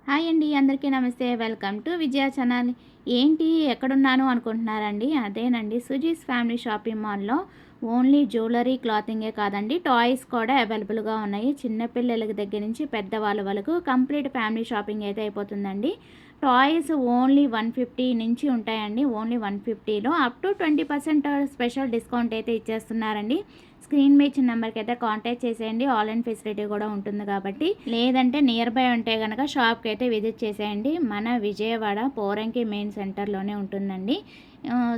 Hi అండి, అందరికీ నమస్తే. Welcome to Vijaya channel. ఏంటి ఎక్కడున్నాను అనుకుంటున్నారండి? అదేనండి, సుజీస్ ఫ్యామిలీ షాపింగ్ మాల్‌లో ఓన్లీ జ్యువెలరీ, క్లాతింగే కాదండి, టాయ్స్ కూడా అవైలబుల్‌గా ఉన్నాయి. చిన్నపిల్లలకి దగ్గర నుంచి పెద్దవాళ్ళ వరకు కంప్లీట్ ఫ్యామిలీ షాపింగ్ అయితే అయిపోతుందండి. టాయ్స్ ఓన్లీ 150 నుంచి ఉంటాయండి. ఓన్లీ 150లో అప్ టు 20% స్పెషల్ డిస్కౌంట్ అయితే ఇచ్చేస్తున్నారండి. స్క్రీన్ మీద ఇచ్చిన నెంబర్కి అయితే కాంటాక్ట్ చేసేయండి. ఆన్లైన్ ఫెసిలిటీ కూడా ఉంటుంది కాబట్టి. లేదంటే నియర్ బై ఉంటే కనుక షాప్కి అయితే విజిట్ చేసేయండి. మన విజయవాడ పోరంకి మెయిన్ సెంటర్లోనే ఉంటుందండి.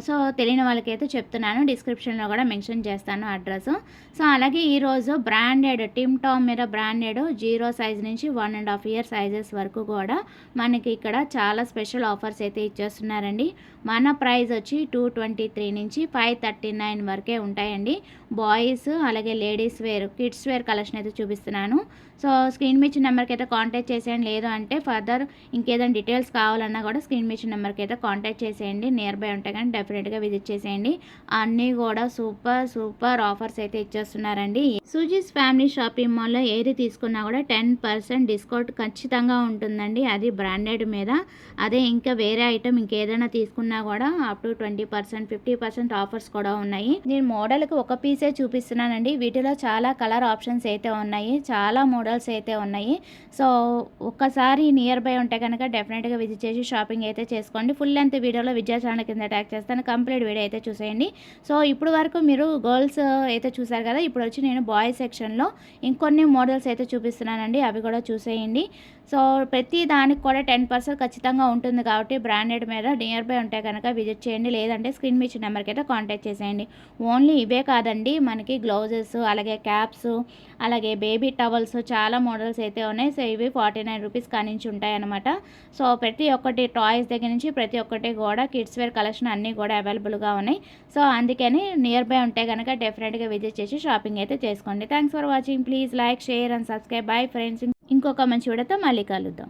సో తెలియని వాళ్ళకైతే చెప్తున్నాను, డిస్క్రిప్షన్లో కూడా మెన్షన్ చేస్తాను అడ్రస్. సో అలాగే ఈరోజు బ్రాండెడ్ టిమ్ టామ్ మీద బ్రాండెడ్ 0 సైజ్ నుంచి 1.5 ఇయర్ సైజెస్ వరకు కూడా మనకి ఇక్కడ చాలా స్పెషల్ ఆఫర్స్ అయితే ఇచ్చేస్తున్నారండి. మన ప్రైస్ వచ్చి 223 నుంచి 539 వరకే ఉంటాయండి. బాయ్స్ అలాగే ladies wear, kids wear collection అయితే చూపిస్తున్నాను. సో స్క్రీన్ మీద నెంబర్కి అయితే కాంటాక్ట్ చేసేయండి. లేదు అంటే ఫర్దర్ ఇంకేదైనా డీటెయిల్స్ కావాలన్నా కూడా స్క్రీన్ మీద నెంబర్కి అయితే కాంటాక్ట్ చేసేయండి. నియర్ బై ఉంటే కానీ డెఫినెట్గా విజిట్ చేసేయండి. అన్నీ కూడా సూపర్ ఆఫర్స్ అయితే ఇచ్చేస్తున్నారండి. సుజీస్ ఫ్యామిలీ షాపింగ్ మాల్లో ఏది తీసుకున్నా కూడా 10% డిస్కౌంట్ ఖచ్చితంగా ఉంటుందండి. అది బ్రాండెడ్ మీద. అదే ఇంకా వేరే ఐటమ్ ఇంకేదైనా తీసుకున్నా కూడా అప్ టు 20%, 50% ఆఫర్స్ కూడా ఉన్నాయి. నేను మోడల్కి ఒక పీసే చూపిస్తున్నానండి. వీటిలో చాలా కలర్ ఆప్షన్స్ అయితే ఉన్నాయి, చాలా మోడల్స్ అయితే ఉన్నాయి. సో ఒక్కసారి నియర్ బై ఉంటే కనుక డెఫినెట్గా విజిట్ చేసి షాపింగ్ అయితే చేసుకోండి. ఫుల్ లెంత్ వీడియోలో విద్యా ఛానల్ కింద ట్యాగ్ చేస్తాను, కంప్లీట్ వీడియో అయితే చూసేయండి. సో ఇప్పుడు వరకు మీరు గర్ల్స్ అయితే చూసారు కదా, ఇప్పుడు వచ్చి నేను బాయ్స్ సెక్షన్లో ఇంకొన్ని మోడల్స్ అయితే చూపిస్తున్నానండి, అవి కూడా చూసేయండి. సో ప్రతి దానికి కూడా 10% ఖచ్చితంగా ఉంటుంది కాబట్టి బ్రాండెడ్ మీద నియర్ బై ఉంటే కనుక విజిట్ చేయండి. లేదంటే స్క్రీన్ మీద ఇచ్చిన నెంబర్కి అయితే కాంటాక్ట్ చేసేయండి. ఓన్లీ ఇవే కాదండి, మనకి గ్లౌజెస్, అలాగే క్యాప్స్, అలాగే బేబీ టవల్స్, చాలా మోడల్స్ అయితే ఉన్నాయి. సో ఇవి 49 రూపీస్ కానించి ఉంటాయన్నమాట. సో ప్రతి ఒక్కటి టాయ్స్ దగ్గర నుంచి ప్రతి ఒక్కటి కూడా కిడ్స్ వేర్ కలెక్షన్ అన్నీ కూడా అవైలబుల్గా ఉన్నాయి. సో అందుకని నియర్ బై ఉంటే కనుక డెఫినెట్గా విజిట్ చేసి షాపింగ్ అయితే చేసుకోండి. Thanks for watching. Please like, share and subscribe. Bye friends. ఇంకొక మంచి వీడియోతో మళ్ళీ కలుద్దాం.